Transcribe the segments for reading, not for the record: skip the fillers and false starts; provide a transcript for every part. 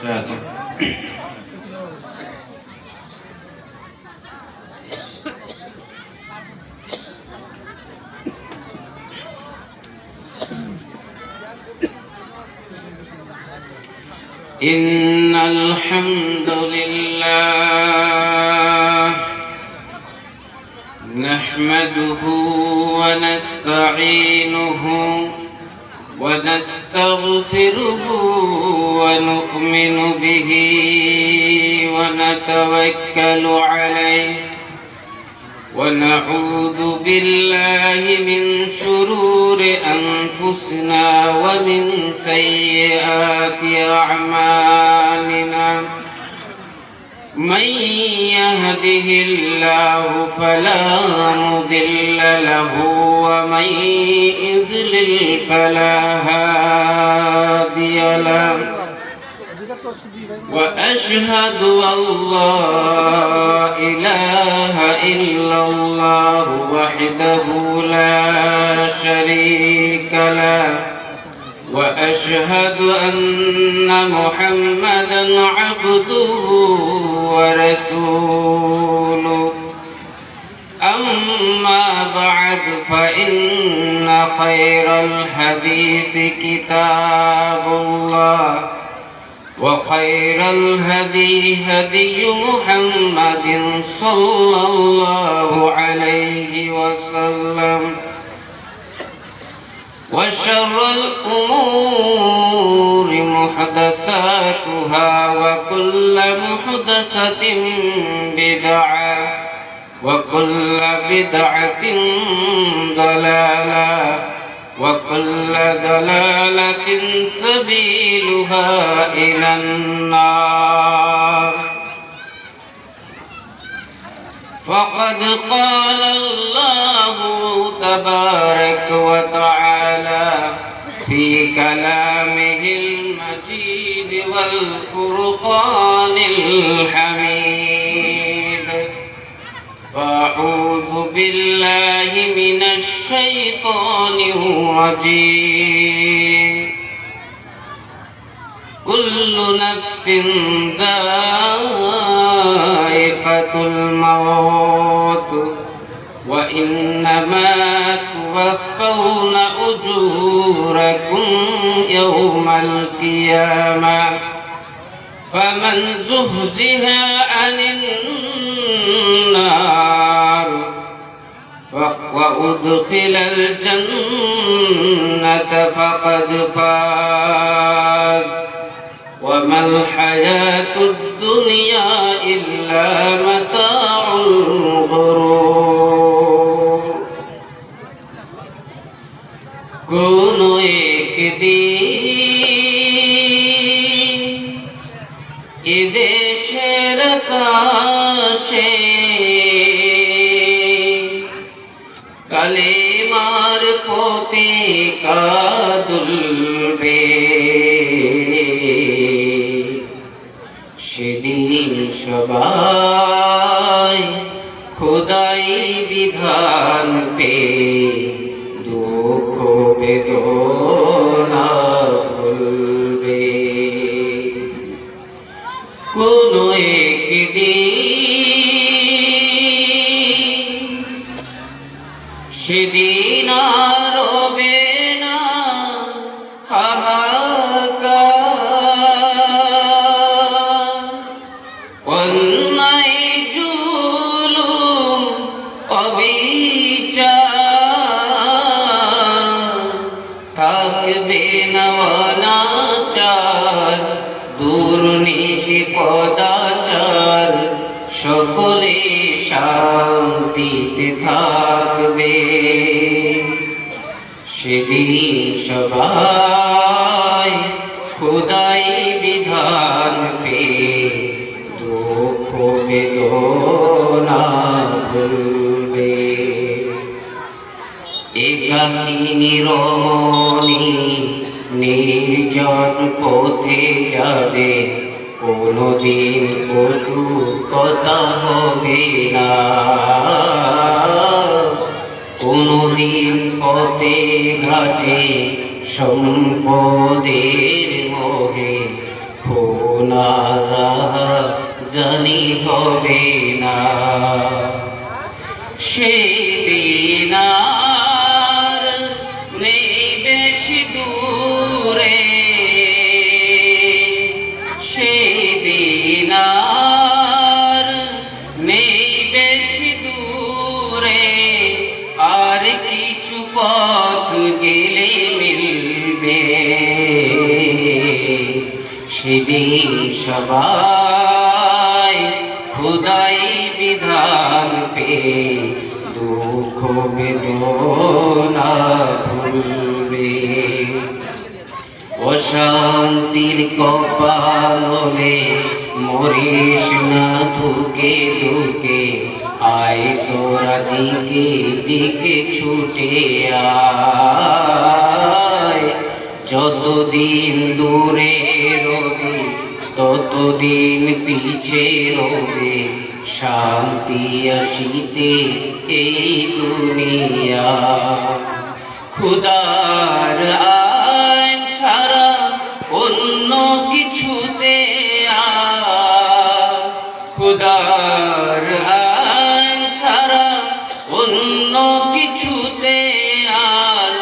وبركاته. إن الحمد لله نحمده ونستعينه ونستغفره ونؤمن به ونتوكل عليه ونعوذ بالله من شرور أنفسنا ومن سيئات أعمالنا من يهده الله فلا مضل له ومن يضلل فلا هادي له وأشهد أن لا إله إلا الله وحده لا شريك له وأشهد أن محمدا عبده ورسوله أما بعد فإن خير الحديث كتاب الله وخير الهدي هدي محمد صلى الله عليه وسلم وشر الأمور محدثاتها وكل محدثة بدعة وكل بدعة ضلالة وكل ضلالة سبيلها إلى النار فقد قال الله تبارك وتعالى في كلامه المجيد والفرقان الحميد أعوذ بالله من الشيطان الرجيم كل نفس ذائقة الموت وإنما توفون أجوركم يوم القيامة فمن زحزح عن النار وأدخل الجنة فقد فاز وما الحياة الدنيا إلا متاع الغرور কোনো একদিন এদেশের আকাশে কালেমার পতাকা দুলবে সেদিন সবাই খোদাই বিধান পে দুঃখ বেদনা ভুলবে কোনো একদিন সেদিন আর রবে না হাহাকার অন্যায় জুলুম অবিচার থাকবে না অনাচার দুর্নীতি কদাচার সকলে শান্তিতে থাকবে সেদিন সবাই খোদাই বিধান পে দুঃখ বেদনা ভুলবে একাকিনী রমণী নির্জন পথে যাবে কোনদিন কটু কথা হবে না কোনদিন পথে ঘাটে সম্পদের মোহে ওনার জানি হবে না। সেদিন আর নেই বেশি দূরে, সেদিন আর নেই বেশি দূরে, আর কিছু পথ গেলে মিলবে। সেদিন সবাই খোদাই বিধান পে দুঃখ বেদনা ভুলবে। অশান্তির কপালে মরিস না ধুকে ধুকে, আয় তোরা দিকে দিকে ছুটে আয়। যতদিন দূরে রবে ততদিন পিছে রবে, শান্তি আসিতে এই দুনিয়া। খুদার আইন ছাড়া অন্য কিছুতে খুদার আইন ছাড়া অন্য কিছুতে আর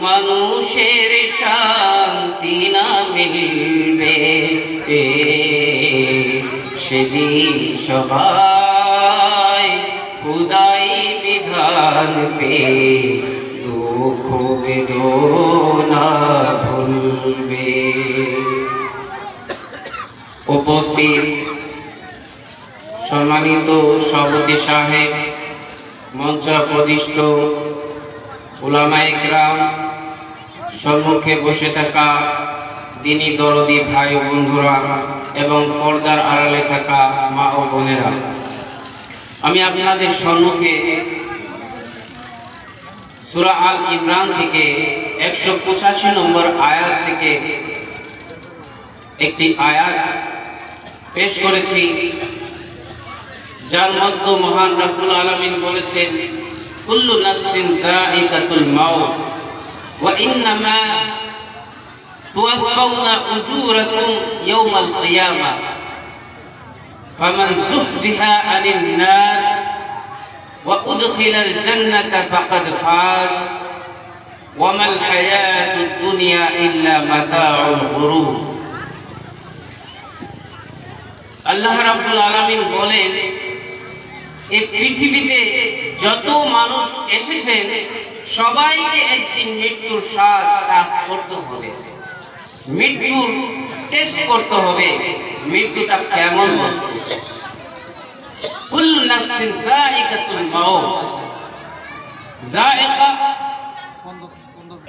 মানুষের শান্তি না মিলবে। সেদিন সবাই খুদাই বিধান পে দুঃখ বেদনা ভুলবে। উপস্থিত সম্মানিত সভাপতি সাহেব, মঞ্চ প্রদিষ্ট উলামায়ে কেরাম, সম্মুখে বসে থাকা দিনী দরদি ভাই ও বন্ধুরা এবং পর্দার আড়ালে থাকা মা ও বোনেরা, আমি আপনাদের সম্মুখে সূরা আল ইমরান থেকে 185 নম্বর আয়াত থেকে একটি আয়াত পেশ করেছি, যার মধ্যে মহান রব্বুল আলামিন বলেছেন, কুল্লু নাফসিন যায়িকাতুল মাউত ওয়া ইন্নামা তুওয়াফাউনা উজুরাকুম ইয়াওমাল কিয়ামাহ ফামান যুহজিহা আনিন নার ওয়া উদখিলাল জান্নাতা ফাকাদ ফাজ ওয়া মাল হায়াতুদ দুনিয়া ইল্লা মাতাউল গুরুর। আল্লাহ রাব্বুল আলামিন বলেন, এই পৃথিবীতে যত মানুষ এসেছেন সবাইকে একদিন মৃত্যুর স্বাদ চাখ করতে হবে, মৃত্যুর টেস্ট করতে হবে, মৃত্যুটা কেমন বস্তু। কুল্লু নাফসিন যায়িকাতুল মাউত। যায়িকা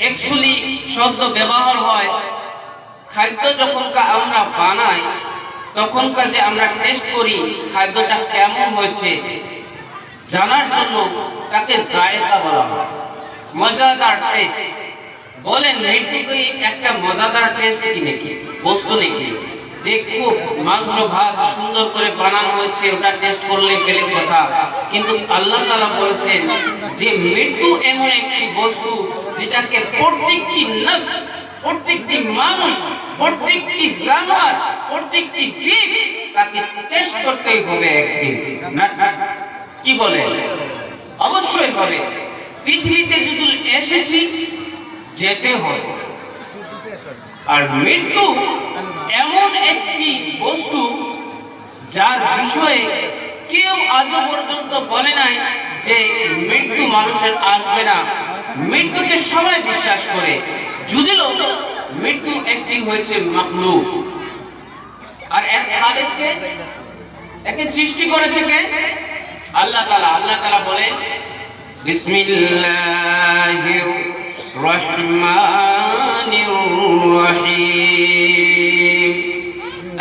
অ্যাকচুয়ালি শব্দ ব্যবহার হয় খাদ্য যখনকার আমরা বানাই তখনকার যে আমরা টেস্ট করি খাদ্যটা কেমন হয়েছে জানার জন্য তাকে যায়িকা বলা হয়, মজাদার টেস্ট। বলেন মৃত্যু কি একটা মজাদার টেস্ট কি নাকি বস্তু নাকি? যে খুব মাংস ভাত সুন্দর করে বানানো হয়েছে ওটা টেস্ট করলে পেলে কথা, কিন্তু আল্লাহ তাআলা বলেছেন যে মৃত্যু এমন একটি বস্তু যেটাকে প্রত্যেকটি নফস, প্রত্যেকটি মানুষ, প্রত্যেকটি জানোয়ার, প্রত্যেকটি জীব তাকে টেস্ট করতেই হবে একদিন। কি বলে? অবশ্যই হবে। পৃথিবীতে যদি এসেছি যেতে হবে। আর মৃত্যু এমন একটি বস্তু যার বিষয়ে কেউ আজও পর্যন্ত বলে নাই যে মৃত্যু মানুষের আসবে না। মৃত্যুকে সবাই বিশ্বাস করে, যদিও মৃত্যু একটি হয়েছে মাখলুক, আর এক খালেককে একে সৃষ্টি করেছে কে? আল্লাহ তাআলা। আল্লাহ তাআলা বলেন, বিসমিল্লাহির রহমানির রহিম,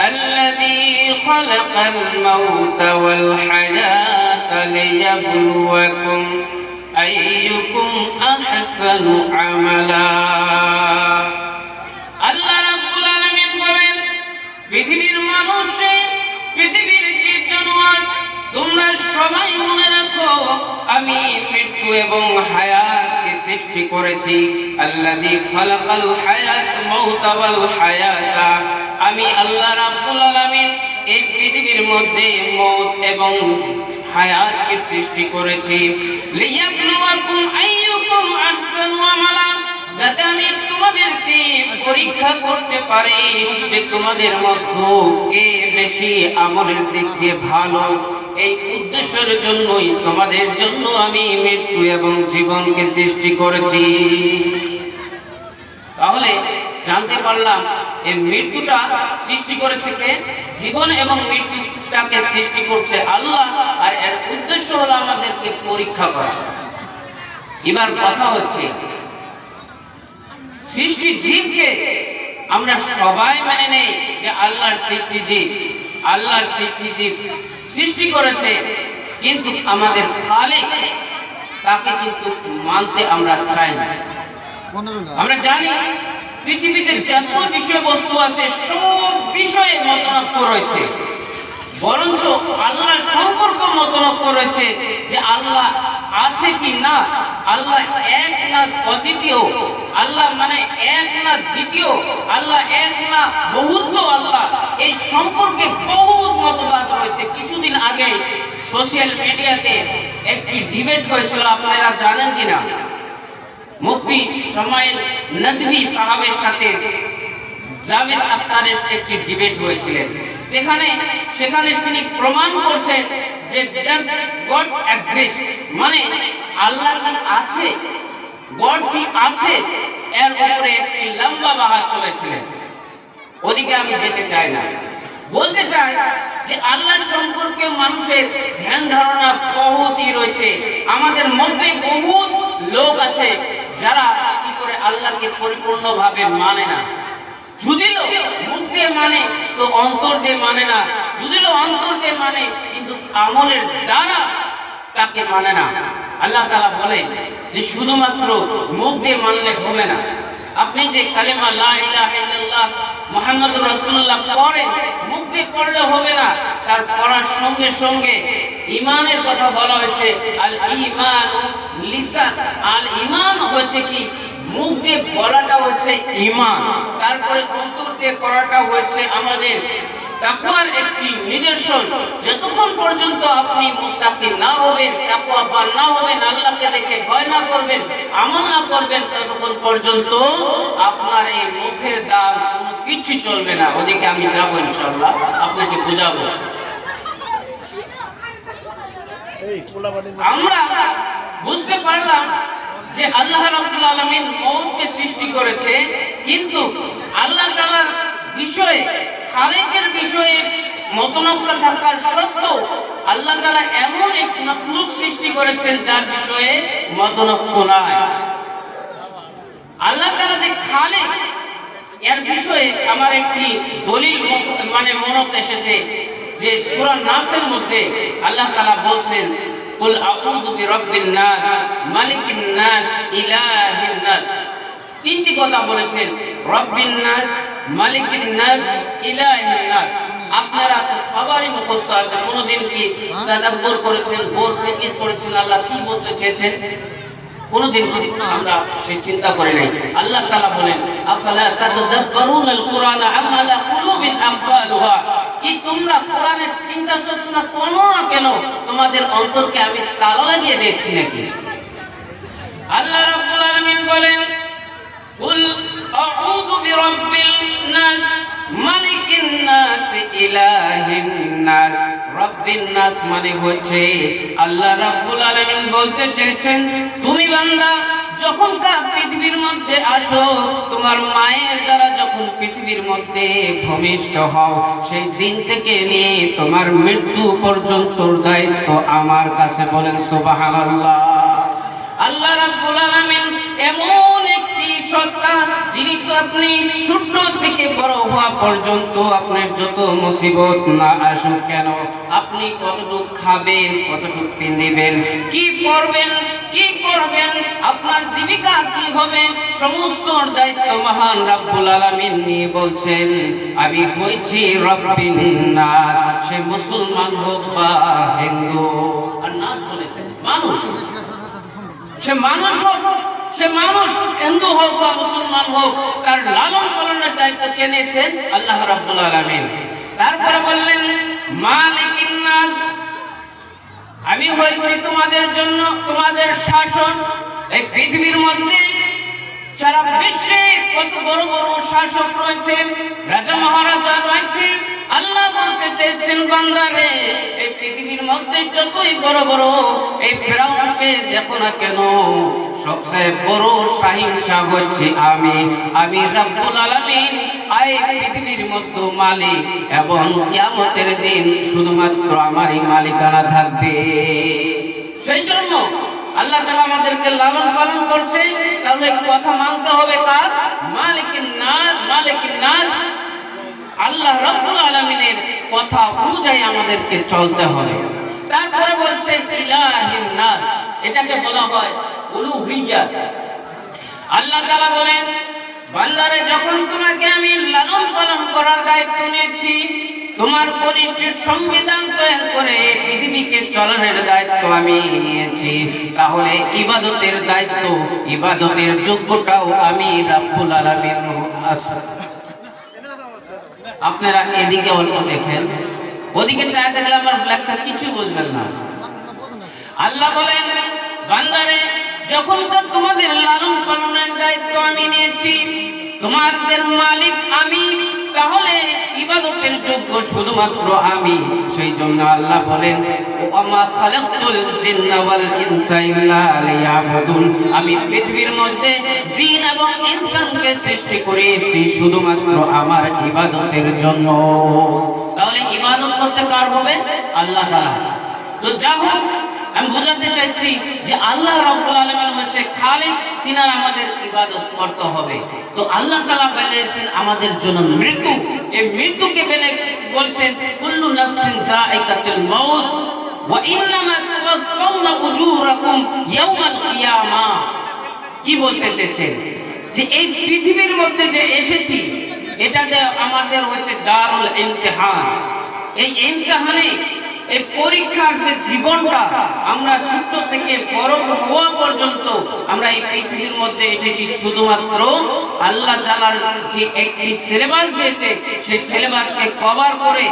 আল্লাযী খালাকাল মাউতা ওয়াল হায়াতা লিয়াবলুয়াকুম আইয়ুকুম আহসানু আমালা। আল্লাহ রাব্বুল আলামিন বলেন, পৃথিবীর মানুষ, পৃথিবীর জীব জানোয়ার, তোমরা সবাই মনে রাখো আমি মৃত্যু এবং হায়াতকে সৃষ্টি করেছি। আল্লাযী খালাকাল হায়াত মাউতা ওয়াল হায়াতা, আমি আল্লাহ রাব্বুল আলামিন এই পৃথিবীর মধ্যে মওত এবং হায়াতকে সৃষ্টি করেছি লিয়াবলুয়াকুম আইয়ুকুম আহসানু আমালা, যাতে আমি তোমাদেরকে পরীক্ষা করতে পারি যে তোমাদের মধ্যে কে বেশি আমলের দিক দিয়ে ভালো। এই উদ্দেশ্যের জন্যই তোমাদের জন্য আমি মৃত্যু এবং জীবনকে সৃষ্টি করেছি। তাহলে জানতে পারলাম এই মৃত্যুটা সৃষ্টি করেছে কে? জীবন এবং মৃত্যুটাকে সৃষ্টি করছে আল্লাহ, আর এর উদ্দেশ্য হলো আমাদেরকে পরীক্ষা করা। এবার কথা হচ্ছে সৃষ্টি জীবকে আমরা সবাই মেনে নেই যে আল্লাহর সৃষ্টি জীব, আল্লাহর সৃষ্টি জীব সৃষ্টি করেছে, কিন্তু আমাদের খালিক তাকে কিন্তু মানতে আমরা চাই না। আমরা জানি পৃথিবীতে যত বিষয়বস্তু আছে সব বিষয়ে মতনৈক্য রয়েছে, বরঞ্চ আল্লাহর সম্পর্ক মতনৈক্য রয়েছে যে আল্লাহ আছে কি না, আল্লাহ এক না অদ্বিতীয়, আল্লাহ মানে এক না দ্বিতীয়, আল্লাহ এক না বহুত্ব আল্লাহ, এই সম্পর্কে বহুত মতবাদ রয়েছে। কিছুদিন আগে সোশ্যাল মিডিয়াতে একটি ডিবেট হয়েছিল, আপনারা জানেন কিনা? মুফতি শমাইল নদভী সাহাবের সাথে জাভেদ আখতারের একটি ডিবেট হয়েছিলেন। সেখানে তিনি প্রমাণ করছেন যে ডাজ গড এক্সিস্ট, মানে আল্লাহ কি আছে, গড কি আছে, এর উপরে একটি লম্বা বাহার চলেছিলেন। ওদিকে আমি যেতে চাই না, বলতে চাই যে আল্লাহর সম্পর্কে মানুষের ধ্যান ধারণা বহুতই রয়েছে। আমাদের মধ্যে বহুত লোক আছে যারা কি করে আল্লাহকে পরিপূর্ণভাবে মানে না। যদি মুখ দিয়ে মানে তো অন্তর দিয়ে মানে না, যদি অন্তর দিয়ে মানে কিন্তু আমলের দ্বারা তাকে মানে না। আল্লাহ তাআলা বলেন যে শুধুমাত্র মুখ দিয়ে মানলে হবে না। আপনি যে কালেমা লা ইলাহা ইল্লাল্লাহ মুহাম্মাদুর রাসূলুল্লাহ পড়েন, মুখ দিয়ে পড়লে হবে না, তার পড়ার সঙ্গে সঙ্গে ঈমানের কথা বলা হয়েছে। আল ঈমানু লিসান, আল ঈমান হচ্ছে কি মুখ দিয়ে বলাটা হচ্ছে ঈমান, তারপরে অন্তর দিয়ে করাটা হচ্ছে আমাদের তাকওয়ার একটি নিদর্শন। যতক্ষণ পর্যন্ত আপনি মুত্তাকি না হবেন, তাকওয়াবান না হবেন, আল্লাহকে দেখে ভয় না করবেন, আমল না করবেন, ততক্ষণ পর্যন্ত আপনার এই মুখের দাম কোনো কিছু চলবে না। ওদিকে আমি যাবো ইনশাআল্লাহ, আপনাকে বুঝাবো। আমরা বুঝতে পারলাম যে আল্লাহ রাব্বুল আলামিন মওতকে সৃষ্টি করেছে, কিন্তু আল্লাহ তাআলার বিষয়ে, খালিকের বিষয়ে মতনৈক্য থাকার সত্ত্বেও আল্লাহ তাআলা এমন এক মাখলুক সৃষ্টি করেছেন যার বিষয়ে মতনৈক্য নাই। আল্লাহ তাআলা যে খালিক, এর বিষয়ে আমার একটি দলিল মানে মনে এসেছে যে সূরা নাসের মধ্যে আল্লাহ তাআলা বলছেন কুল আউযু বিরাব্বিন নাস মালিকিন নাস ইলাহিন নাস। তিনটি কথা বলেছেন, রব্বিন নাস, মালিকিন নাস, ইলাহিন নাস। আপনারা তো সবারই মুখস্থ আছে, কোনদিন কি তাদাব্বুর করেছেন, গোর ফিকির করেছেন আল্লাহ কি বলতে চেয়েছেন? কোনদিন আমরা সেই চিন্তা করি নাই। আল্লাহ তাআলা বলেন আফালা তাদাব্বারুনাল কুরআনা আম আলা কুলুবিন আমফালুহা, কি তোমরা কোরআনের চিন্তা করছো না? কোন না কেন তোমাদের অন্তরকে আমি তালা লাগিয়ে দিয়েছি নাকি? আল্লাহ রাব্বুল আলামিন বলেন কুল আউযু বিরাব্বিন নাস মালিকিন নাস ইলাহিন নাস। রব্বিন নাস মানে হচ্ছে আল্লাহ রাব্বুল আলামিন বলতে চেয়েছেন তুমি বান্দা যখন পৃথিবীর মধ্যে আসো, তোমার মায়ের দ্বারা যখন পৃথিবীর মধ্যে ভূমিষ্ঠ হও, সেই দিন থেকে নিয়ে তোমার মৃত্যু পর্যন্ত দায়িত্ব আমার কাছে। বলেন সুবহানাল্লাহ। আল্লাহ রাব্বুল আলামিন এমন একটি সত্তা যিনি তো আপনি ছোট থেকে বড় হওয়া পর্যন্ত আপনার যত মুসিবত না আসুক কেন, আপনি কতটুকু খাবেন, কতটুকু পিন্দিবেন, কি পরবেন, কি করবেন, আপনার জীবিকা কি হবে, সমস্ত দায়িত্ব মহান রাব্বুল আলামিন নিয়ে বলছেন আমি হইছি রব্বিন নাস। সে মুসলমান হোক বা হিন্দু, আর নাস বলেছেন মানুষ, সে মানুষ হোক সে মানুষ হিন্দু হোক বা মুসলমান হোক, তার লালন পালনের দায়িত্ব কে নিয়েছেন? আল্লাহ রাব্বুল আলামিন। তারপরে বললেন মালিকিন নাস, আমি হচ্ছি তোমাদের জন্য তোমাদের শাসক। এই পৃথিবীর মধ্যে সারা বিশ্বে কত বড় বড় শাসক রয়েছেন, রাজা মহারাজা রয়েছে। আল্লাহ বলতে চেয়েছেন বান্দারে, এই পৃথিবীর মধ্যে যতই বড় বড় এই ফেরাউনকে দেখো না কেন, সবচেয়ে বড় শাহিনশাহ হচ্ছে আমি রাব্বুল আলামিন। এই পৃথিবীর মধ্যে মালিক, এবং কিয়ামতের দিন শুধুমাত্র আমারই মালিকানা থাকবে। সেই জন্য আল্লাহ তাআলা আমাদেরকে লালন পালন করছে, তাহলে কথা মানতে হবে কার? মালিকিন নাস। মালিকিন নাস আল্লাহ রাব্বুল আলামিনের কথা অনুযায়ী আমাদেরকে চলতে হবে। তারপরে বলছে ইলাহিন নাস, এটাকে বলা হয় উলুহিয়্যাত। আল্লাহ তাআলা বলেন বান্দারে, যখন তোমাকে আমি লালন পালন করার দায়িত্ব নিয়েছি, তোমার কনিষ্ঠের সংবিধান তৈরি করে পৃথিবীকে চালানোর দায়িত্ব আমি নিয়েছি, তাহলে ইবাদতের দায়িত্ব, ইবাদতের যোগ্যটাও আমি রাব্বুল আলামিন। আপনারা এদিকে অল্প দেখেন, ওদিকে চাই থাকলে আমার লেকচার কিছু বুঝবেন না। আল্লাহ বলেন বান্দারে, যখন তোমাদের লালন পালনের দায়িত্ব আমি নিয়েছি, তোমাদের মালিক আমি, তাহলে ইবাদতের যোগ্য শুধুমাত্র আমি। সেই জন্য আল্লাহ বলেন ওয়ামা খালাকতুল জিন্না ওয়াল ইনসা ইল্লা লিয়াবুদুন, আমি পৃথিবীর মধ্যে জিন এবং ইনসানকে সৃষ্টি করেছি শুধুমাত্র আমার ইবাদতের জন্য। তাহলে ইবাদত করতে কার হবে? আল্লাহ তাআলা। তো যা হোক, আমি বোঝাতে চাইছি যে আল্লাহ রাব্বুল আলামিন হচ্ছে খালিক, তিনার আমাদের ইবাদত করতে হবে। তো আল্লাহ তাআলা বলেছেন আমাদের জন্য মৃত্যু, এই মৃত্যুকে বলছেন কুল্লু নাফসিন যায়িকাতুল মাউত ওয়া ইন্নামা তুওয়াফাউনা উজুরাকুম ইয়াওমাল কিয়ামাহ। কি বলতে চেয়েছেন? যে এই পৃথিবীর মধ্যে যে এসেছি, এটাতে আমাদের হচ্ছে দারুল ইমতিহান। এই ইমতিহানে, এই পরীক্ষার যে জীবনটা, আমরা ছোট থেকে বড় হওয়া পর্যন্ত আমরা এই পৃথিবীর মধ্যে এসেছি শুধুমাত্র আল্লাহ তাআলার যে একটি সিলেবাস দিয়েছে, সেই সিলেবাসকে কভার করে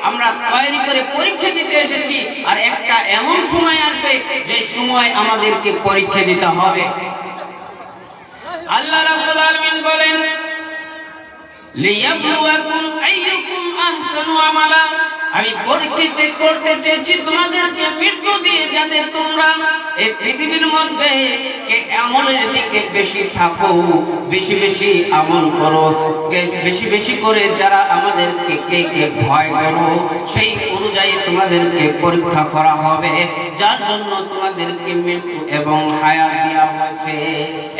আমরা তৈরি করে পরীক্ষা দিতে এসেছি। আর একটা এমন সময় আসবে যে সময় আমাদেরকে পরীক্ষা দিতে হবে। আল্লাহ রাব্বুল আলামিন বলেন লিয়াবলুয়াকুম আইয়ুকুম আহসানু আমালা, আমি পরীক্ষা করতে চেয়েছি তোমাদেরকে মৃত্যু দিয়ে, যাতে তোমরা এই পৃথিবীর মধ্যে আমলের দিকে বেশি থাকো, বেশি বেশি আমল করো, বেশি বেশি করে যারা আমাদেরকে কে ভয় করো, সেই অনুযায়ী তোমাদেরকে পরীক্ষা করা হবে, যার জন্য তোমাদেরকে মৃত্যু এবং হায়াত দেওয়া হয়েছে।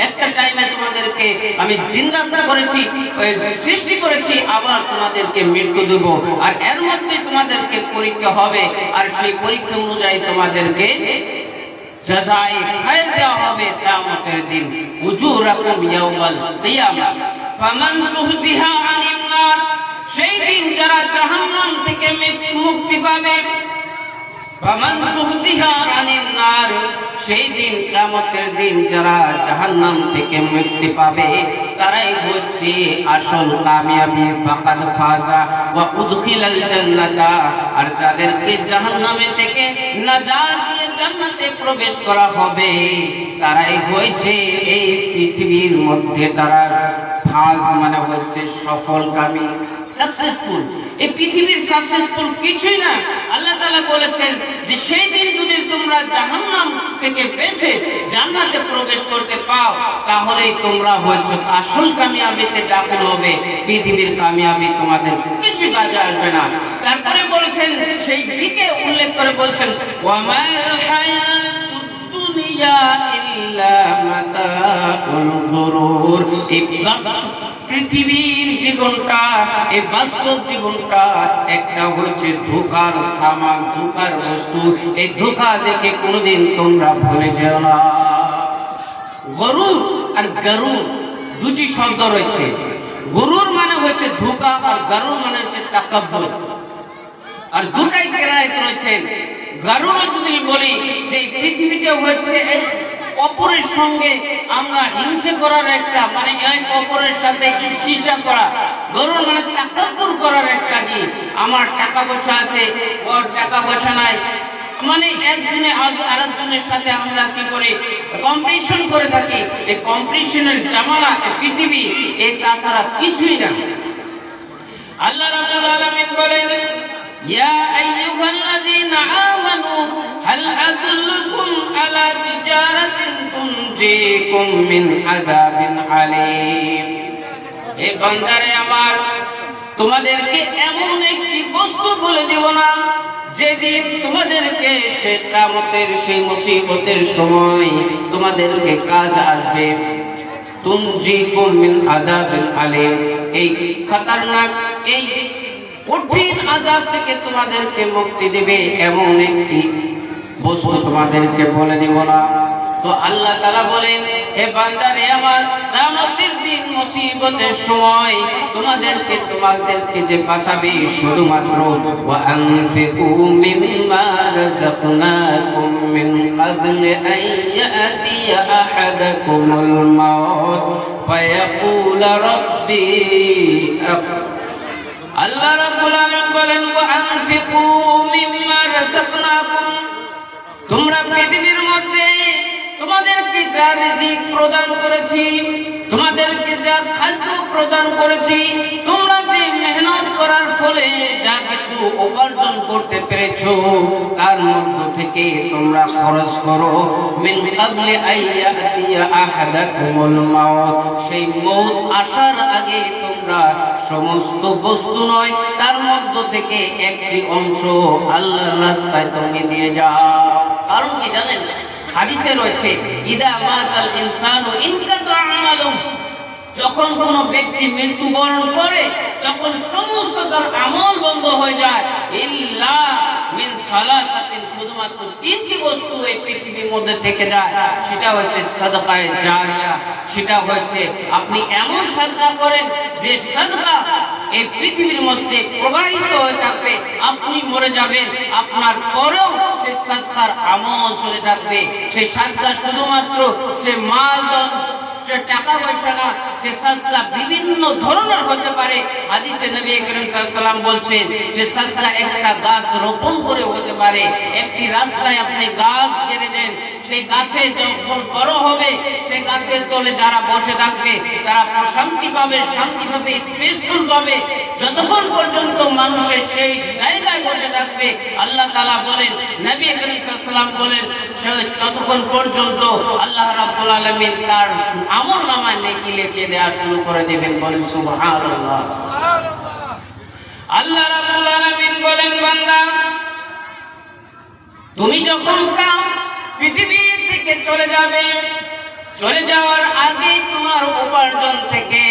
একটা টাইমে তোমাদেরকে আমি জিন্দা করেছি, সৃষ্টি করেছি, আবার তোমাদেরকে মৃত্যু দেব, আর এর মধ্যে তোমাদেরকে পরীক্ষা হবে, আর সেই পরীক্ষা অনুযায়ী তোমাদেরকে জাযায়ে খায়র দেওয়া হবে কিয়ামতের দিন। উজুরাকুম ইয়াওমাল কিয়ামা ফামান যুহজিহা আনিন নার, সেই দিন যারা জাহান্নাম থেকে মুক্তি পাবে। ফামান যুহজিহা আনিন নার, সেই দিন কিয়ামতের দিন যারা জাহান্নাম থেকে মুক্তি পাবে, তারাই হচ্ছে আসল কামিয়াবি। ফাকাদ ফাজা ওয়া উদখিলাল জান্নাতা, আর যাদেরকে জাহান্নামে থেকে নাজাত দিয়ে জান্নাতে প্রবেশ করা হবে, তারাই হয়েছে এই পৃথিবীর মধ্যে তারা ফাজ মানে হচ্ছে সফলকামী, সাকসেসফুল। এই পৃথিবীর সাকসেসফুল কিছুই না। আল্লাহ তাআলা বলেছেন যে সেই দিন যদি তোমরা জাহান্নাম থেকে বেঁচে জান্নাতে প্রবেশ করতে পাও, তাহলেই তোমরা হচ্ছে আসল কামিয়াবিতে দাখিল হবে। পৃথিবীর কামিয়াবি তোমাদের কিছু কাজে আসবে না। তারপরে বলেছেন, সেই দিকে উল্লেখ করে বলছেন ওয়ামাল হায়াতুদ দুনিয়া ইল্লা মাতাউল গুরুর, পৃথিবীর জীবনটা, এই বাস্তব জীবনটা একটা হচ্ছে ধোঁকার সামান, ধোঁকার বস্তু। এই ধোঁকা দেখে কোনোদিন তোমরা ভুলে যেও না। গরুর আর গরুর দুটি শব্দ রয়েছে। গরুর মানে হচ্ছে ধোঁকা, আর গরুর মানে হচ্ছে তাকাব্বুর। আর দুটাই কেরায়েত রয়েছে। গরুর যদি বলি যে পৃথিবীতে হচ্ছে অপরের সঙ্গে আমরা হিংসে করার একটা মানে এক অপরের সাথে ঈর্ষা করা, ধরুন মানে তাকাব্বুর করার একটা কি, আমার টাকা পয়সা আছে ওর টাকা পয়সা নাই, মানে একজনে আরেকজনের সাথে আমরা কি করে কম্পিটিশন করে থাকি। এই কম্পিটিশনের জামানা পৃথিবী এই তাছাড়া কিছুই না। আল্লাহ রাব্বুল আলামিন বলেন, ইয়া আইয়ুহাল্লাযীনা আমানু হাল আদুল্লুকুম আলা তিজারাতিন তুনজিকুম মিন আযাবিন আলীম। হে বান্দারে আমার, তোমাদেরকে এমন একটি বস্তু বলে দিব না যেদিন তোমাদেরকে সে কিয়ামতের সেই মুসিবতের সময় তোমাদেরকে কাজ আসবে। তুনজিকুম মিন আযাবিন আলীম, এই খতরনাক এই কঠিন আযাব থেকে তোমাদেরকে মুক্তি দেবে এমন একটি বস্তু তোমাদেরকে বলে দিব না। তো আল্লাহ তাআলা বলেন, হে বান্দারে আমার, কিয়ামতের দিন মুসিবতের সময় তোমাদেরকে যে বাঁচাবে শুধুমাত্র ওয়া আনফিকু মিম্মা রাযাকনাকুম মিন ক্বাবলি আন ইয়াতিয়া আহাদাকুমুল মাউত ফায়াকুলা রাব্বি। আল্লাহ রাব্বুল আলামিন বলেন, ওয়া আনফিকু মিম্মা রাযাকনাকুম, তোমরা পৃথিবীর মধ্যে তোমাদেরকে যা রিজিক প্রদান করেছি, তোমাদেরকে যা খাদ্য প্রদান করেছি, তোমরা যে মেহনত করার ফলে যা কিছু উপার্জন করতে পেরেছো তার মধ্য থেকে তোমরা খরচ করো। মিন ক্বাবলি আইয়াতিয়া আহাদাকুমুল মাউত, সেই মউত আসার আগে তোমরা সমস্ত বস্তু নয় তার মধ্য থেকে একটি অংশ আল্লাহর রাস্তায় তুমি দিয়ে যাও। কারণ কি জানেন, হাদিসে রয়েছে, ইদা মাতাল ইনসানু ইনকাতা আমালুহু, যখন কোনো ব্যক্তি মৃত্যুবরণ করে তখন সমস্ত তার আমল বন্ধ হয়ে যায়। ইল্লা মিন সালাসাতিন, শুধুমাত্র তিনটি বস্তু এই পৃথিবীর মধ্যে থেকে যায়, সেটা হচ্ছে সাদকায়ে জারিয়া, সেটা হচ্ছে আপনি এমন সাদকা করেন যে সাদকা এই পৃথিবীর মধ্যে প্রবাহিত হয়ে থাকবে, আপনি মরে যাবেন আপনার পরেও সেই সাদকার আমল চলে থাকবে। সেই সাদকা শুধুমাত্র সে মাল সে টাকা পয়সা না, সে সাদকা বিভিন্ন ধরনের হতে পারে। হাদিসে নবী করিম সাল্লাল্লাহু আলাইহি ওয়াসাল্লাম বলছেন, সে সাদকা একটা গাছ রোপণ করে হতে পারে। একটি রাস্তায় আপনি গাছ কেটে দেন, সেই গাছে যখন বড় হবে সেই গাছের তলে যারা বসে থাকবে তারা প্রশান্তি পাবে, শান্তি পাবে, স্পেসফুল পাবে। যতক্ষণ পর্যন্ত মানুষের সেই জায়গায় বসে থাকবে, আল্লাহ তাআলা বলেন, নবী করিম সাল্লাল্লাহু আলাইহি ওয়াসাল্লাম বলেন, ততক্ষণ পর্যন্ত আল্লাহ রাব্বুল আলামিন তার আমলনামায় নেকি লিখে দেয়া শুরু করে দিবেন। বলেন সুবহানাল্লাহ। আল্লাহ রাব্বুল আলামিন বলেন, বান্দা তুমি যখন পৃথিবী থেকে চলে যাবে, চলে যাওয়ার আগে তোমার উপার্জন থেকে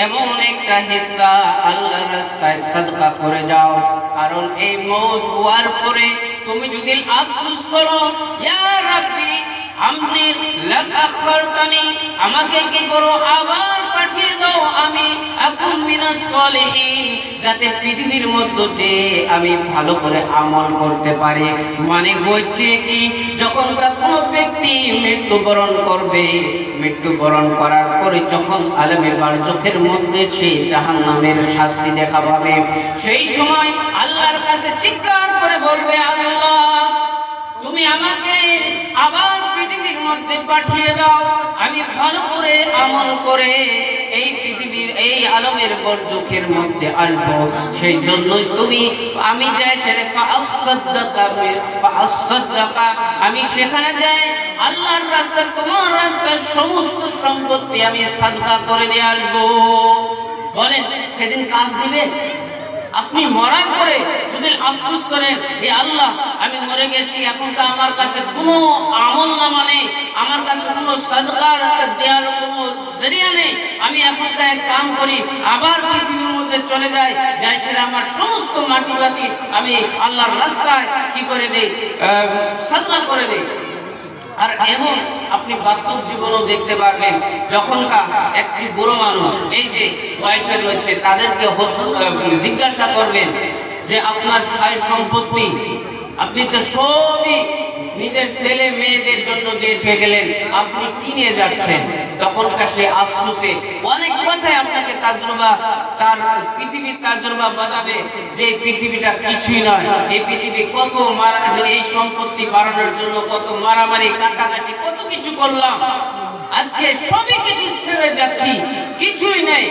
এমন একটা হিস্সা আল্লাহর রাস্তায় সাদকা করে যাও। কারণ এই মওত হওয়ার পরে তুমি যদি আফসোস করো, ইয়া রাব্বি আমনি লাম আখরতানি, আমাকে কি করো আবার পাঠিয়ে দাও, আমি আকুম মিনাস সলিহিন, যাতে পৃথিবীর মধ্যে যে আমি ভালো করে আমল করতে পারি। মানে হচ্ছে কি, যখন কোনো ব্যক্তি মৃত্যুবরণ করবে, মৃত্যুবরণ করার পরে যখন আলেমে বারযখের মধ্যে সে জাহান্নামের শাস্তি দেখা পাবে, সেই সময় আল্লাহর কাছে চিৎকার করে বলবে, আল্লাহ তুমি আমাকে আবার পৃথিবীর মধ্যে পাঠিয়ে দাও, আমি ভালো করে আমল করে এই পৃথিবীর এই আলমের বরযখের মধ্যে আসবো। সেই জন্যই আমি যাই সেরে ফাআসাদদাকা, আমি সেখানে যাই আল্লাহর রাস্তা, তোমার রাস্তার সমস্ত সম্পত্তি আমি সাদকা করে দিয়ে আসবো। বলেন সেদিন কাজ দিবে? আপনি মরার পরে যদি আফসোস করেন, হে আল্লাহ আমি মরে গেছি, এখন তো আমার কাছে কোনো আমলনামা নেই, আমার কাছে কোনো সাদকা দেওয়ার কোনো জরিয়া নেই, আমি এখন তো এক কাম করি, আবার পৃথিবীর মধ্যে চলে যাই, সেটা আমার সমস্ত মাটি বাতি আমি আল্লাহর রাস্তায় কি করে দেই, সাদকা করে দেই। আর এমন আপনি বাস্তব জীবনও দেখতে পারবেন, যখনকার একটি বুড়ো মানুষ এই যে বয়সে রয়েছে, তাদেরকে জিজ্ঞাসা করবেন যে আপনার সয় সম্পত্তি আপনি তো সবই নিজের ছেলে মেয়েদের জন্য যে ছুঁয়ে গেলেন, আপনি কি নিয়ে যাচ্ছেন? তখনকার সে আফসোসে অনেক কথাই আপনাকে তাজরবা, তার পৃথিবীর তাজরবা বানাবে যে পৃথিবীটা কিছুই নয়। এই পৃথিবী কত এই সম্পত্তি বাড়ানোর জন্য কত মারামারি কাটাকাটি কত কিছু করলাম, আজকে সবই কিছু ছেড়ে যাচ্ছি, কিছুই নেই।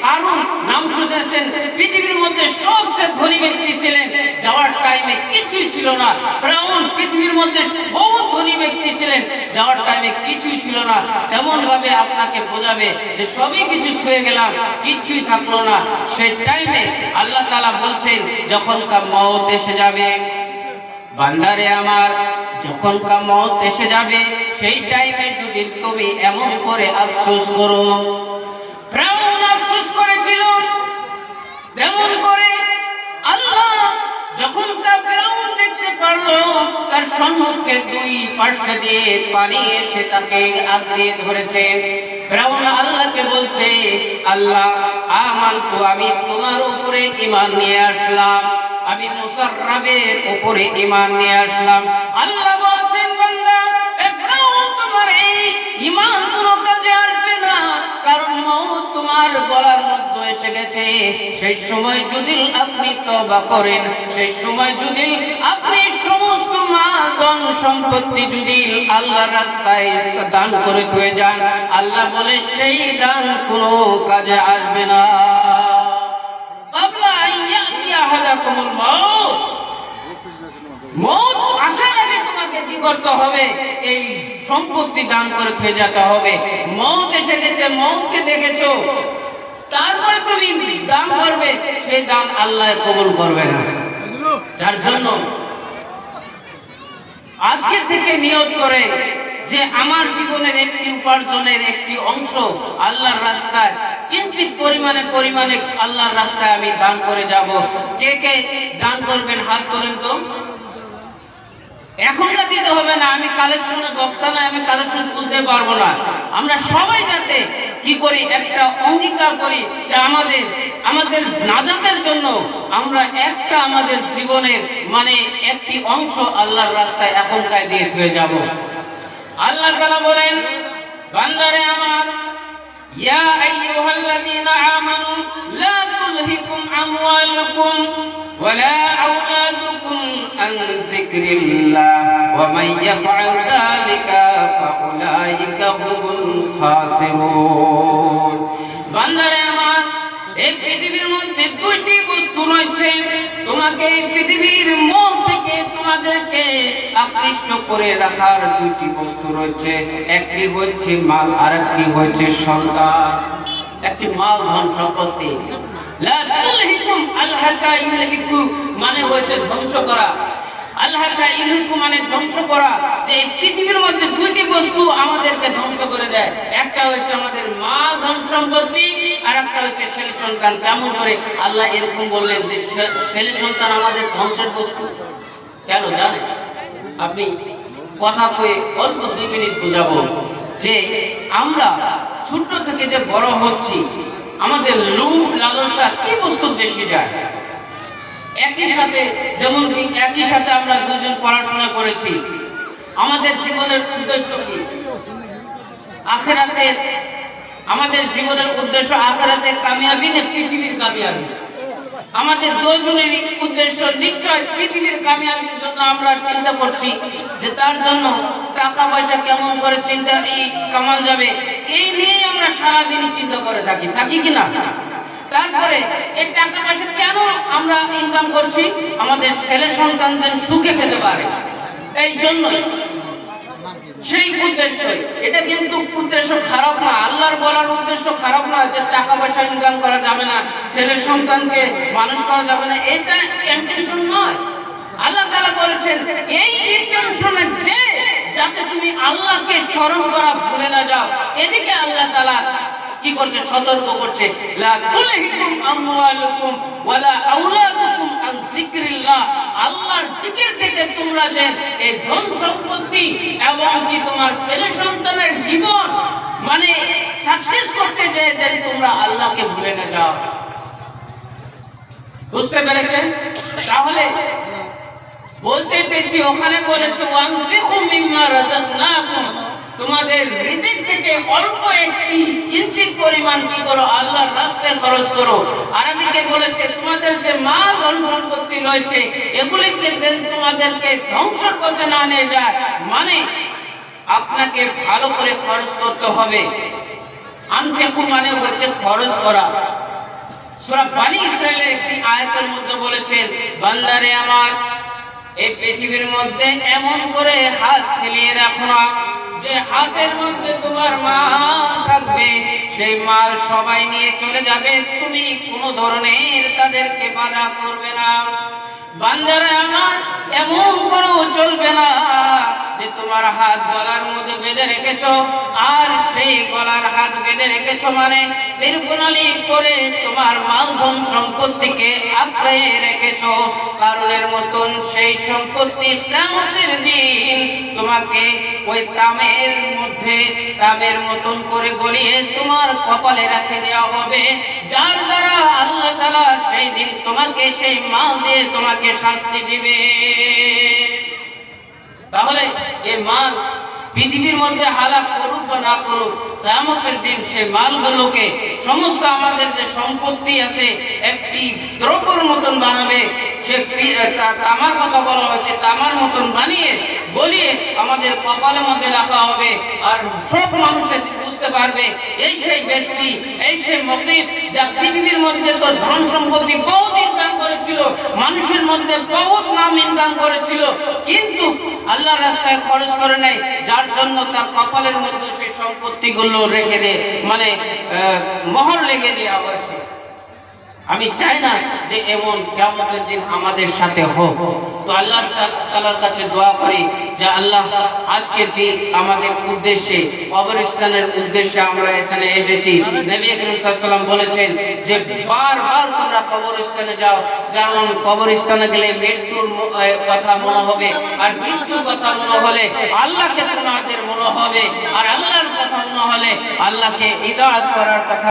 কারণ নাম শুনেছেন, পৃথিবীর মধ্যে সবচেয়ে ধনী ব্যক্তি ছিলেন, যাওয়ার টাইমে কিছুই ছিল না। ফিরআউন পৃথিবীর মধ্যে বহু ধনী ব্যক্তি ছিলেন, যাওয়ার টাইমে কিছুই ছিল না। তেমন ভাবে আপনাকে বোঝাবে যে সবই কিছু ছুঁয়ে গেলাম, কিছুই থাকলো না। সেই টাইমে আল্লাহ তাআলা বলছেন, যখন তার মওত এসে যাবে, বান্দারে আমার, যখন তার মওত এসে যাবে, সেই টাইমে যদি তুমি এমন করে আফসোস করো, ফিরআউন আফসোস করেছিল, তেমন করে আল্লাহ যখন তার ফিরআউন দেখতে পারলো তার সম্মুখে দুই পার্শ্ব দিয়ে পানি এসে তাকে আঁকড়ে ধরেছে, ফিরআউন আল্লাহকে বলছে, আল্লাহ আমানতু, আমি তোমার উপরে ঈমান নিয়ে আসলাম, আমি মুসাররাবের উপরে ঈমান নিয়ে আসলাম। আল্লাহ বলছেন, বান্দা ফিরআউন, তোমার এই ঈমান কোনো কাজে আসবে না, কারণ মওত তোমার গলার মধ্যে এসে গেছে। সেই সময় যদি আপনি তওবা করেন, সেই সময় যদি আপনি সমস্ত মাল ধন সম্পত্তি যদি আল্লাহর রাস্তায় দান করে থয়ে যান, আল্লাহ বলে সেই দান কোনো কাজে আসবে না। ক্বাবলা আন ইয়াতিয়া আহাদাকুমুল মাউত, মওত আসার আগে তোমাকে কি করতে হবে? এই সম্পত্তি দান করে থয়ে যেতে হবে। মওত এসে গেছে, মওতকে দেখেছো, তারপরে তুমি দান করবে, সেই দান আল্লাহ কবুল করবে না। যার জন্য আজকে থেকে নিয়ত করে যে আমার জীবনের একটি উপার্জনের একটি অংশ আল্লাহর রাস্তায় কিঞ্চিত পরিমাণে আল্লাহর রাস্তায় আমি দান করে যাব। কে কে দান করবেন হাত তোলেন তো। এখনকার দিতে হবে না, আমি কালেকশনের বক্তা না, আমি কালেকশন তুলতে পারবো না। আমরা সবাই যাতে কি করি, একটা অঙ্গীকার করি যে আমাদের নাজাতের জন্য আমরা একটা আমাদের জীবনের একটি অংশ আল্লাহর রাস্তায় এখনকার দিয়ে থুয়ে যাব। আল্লাহ তাআলা বলেন, বান্দারে আমার, ইয়া আইয়ুহাল্লাযীনা আমানু লা তুলহিকুম আমওয়ালুকুম ওয়ালা আওলাদুকুম আন যিকরিল্লাহ ওয়া মান ইয়াফআল যালিকা ফাউলাইকা হুমুল খাসিরুন। বান্দারে আমার, এই পৃথিবীর মধ্যে দুইটি বস্তু রয়েছে, তোমাকে এই পৃথিবীর মোহ থেকে তোমাদেরকে আকৃষ্ট করে রাখার দুইটি বস্তু রয়েছে। একটি হচ্ছে মাল, আর একটি হচ্ছে সন্তান। একটি মাল, ধন সম্পত্তি। লা তুলহিকুম, আলহাকা ইউলহিকু মানে হচ্ছে ধ্বংস করা, আলহাকা ইউলহিকু মানে ধ্বংস করা। যে পৃথিবীর মধ্যে দুইটি বস্তু আমাদেরকে ধ্বংস করে দেয়, একটা হচ্ছে আমাদের মাল ধন সম্পত্তি, আর একটা হচ্ছে ছেলে সন্তান। কেমন করে আল্লাহ এরকম বললেন যে ছেলে সন্তান আমাদের ধ্বংসের বস্তু? কেন জানেন? আপনি কথা কয়ে অল্প 2 মিনিট বোঝাবো যে আমরা ছোট থেকে যে বড় হচ্ছি, আমাদের লোভ লালসা কি বস্তু বেশি যায়? একই সাথে যেমন একই সাথে আমরা দুজন পড়াশোনা করেছি, আমাদের জীবনের উদ্দেশ্য কি? আখিরাতের, আমাদের জীবনের উদ্দেশ্য আখিরাতের কামিয়াবি না পৃথিবীর কামিয়াবি? আমাদের দুজনেরই উদ্দেশ্য নিশ্চয় পৃথিবীর কামিয়াবির জন্য আমরা চিন্তা করছি যে তার জন্য টাকা পয়সা কেমন করে কামান যাবে, এই নিয়ে আমরা সারাদিন চিন্তা করে থাকি কিনা? তারপরে এই টাকা পয়সা কেন আমরা ইনকাম করছি? আমাদের ছেলে সন্তান যেন সুখে খেতে পারে, এই জন্যই, সেই উদ্দেশ্য। এটা কিন্তু উদ্দেশ্য খারাপ না, আল্লাহর বলার উদ্দেশ্য খারাপ না যে টাকা পয়সা ইনকাম করা যাবে না, ছেলে সন্তানকে মানুষ করা যাবে না, এটা ইন্টেনশন নয়। আল্লাহ তাআলা বলেছেন এই ইন্টেনশনে যে যাতে তুমি আল্লাহকে স্মরণ করা ভুলে না যাও, এদিকে আল্লাহ তাআলা কি করছে? সতর্ক করছে, লা তুলহিকুম আমওয়ালুকুম ওয়ালা আওলাদুকুম আন যিকরিল্লাহ, আল্লাহর জিকির থেকে তোমরা যে এই ধন সম্পত্তি এবং কি তোমার ছেলে সন্তানের জীবন সাকসেস করতে যে তোমরা আল্লাহকে ভুলে না যাও। বুঝতে পেরেছেন? তাহলে বলতে চেয়েছি, ওখানে বলেছে ওয়ানফিকু মিম্মা রাযাকনাকুম, তোমাদের রিজিক থেকে অল্প একটি কিঞ্চিত পরিমাণ কি করো, আল্লাহর রাস্তায় খরচ করো। আর এদিকে বলেছে তোমাদের যে মাল ধন সম্পত্তি রয়েছে এগুলিকে যেন তোমাদেরকে ধ্বংসের পথে না নিয়ে যায়, মানে আপনাকে ভালো করে খরচ করতে হবে। আনফিকু মানে হচ্ছে খরচ করা। সূরা বনী ইসরাঈলের একটি আয়াতের মধ্যে বলেছেন, বান্দারে আমার, এই পৃথিবীর মধ্যে এমন করে হাত ফেলিয়ে রাখো না যে হাতের মধ্যে তোমার মাল থাকবে, সেই মাল সবাই নিয়ে চলে যাবে, তুমি কোনো ধরনের তাদেরকে বাধা করবে না। বান্দারা আমার, এমন করেও চলবে না যে তোমার হাত গলার মধ্যে বেঁধে রেখেছো, আর সেই গলার হাত বেঁধে রেখেছো মানে তীরপুনালি করে তোমার মালধন সম্পত্তিকে আঁকড়ে রেখেছো। কারণের মতন সেই সম্পত্তি কিয়ামতের দিন তোমাকে ওই তামের মতন করে গলিয়ে তোমার কপালে রেখে দেওয়া হবে, যার দ্বারা আল্লাহ তাআলা সেই দিন তোমাকে সেই মাল দিয়ে তোমাকে শাস্তি দিবে। তাহলে এই মাল পৃথিবীর মধ্যে হালাল করুক বা না করুক, কিয়ামতের দিন সেই মালগুলোকে সমস্ত আমাদের যে সম্পত্তি আছে একটি দ্রব্যের মতন বানাবে। সে তামার কথা বলা হয়েছে, তামার মতন বানিয়ে গলিয়ে আমাদের কপালের মধ্যে রাখা হবে। আর সব মানুষের বুঝতে পারবে এই সেই ব্যক্তি, এই সেই মকিব, যা পৃথিবীর মধ্যে তো ধন সম্পত্তি বহুত ইনকাম করেছিল, মানুষের মধ্যে বহুত নাম ইনকাম করেছিল, কিন্তু আল্লাহর রাস্তায় খরচ করে নাই, যার জন্য তার কপালের মধ্যে সেই সম্পত্তিগুলো রেখে দেয়, মানে মোহর লেগে দেওয়া হয়েছে। আমি চাই না যে এমন কিয়ামতের দিন আমাদের সাথে হোক। তো আল্লাহ তাআলার কাছে দোয়া করি যে আল্লাহ, আজকে যে আমাদের উদ্দেশ্যে কবরস্থানের উদ্দেশ্যে আমরা এখানে এসেছি, নবী করিম সাল্লাল্লাহু আলাইহি ওয়াসাল্লাম বলেছেন যে বারবার তোমরা কবরস্থানে যাও, যেমন কবরস্থানে গেলে মৃত্যুর কথা মনে হবে, আর মৃত্যুর কথা মনে হলে আল্লাহকে তোমাদের মনে হবে, আর আল্লাহর কথা মনে হলে আল্লাহকে ইবাদত করার কথা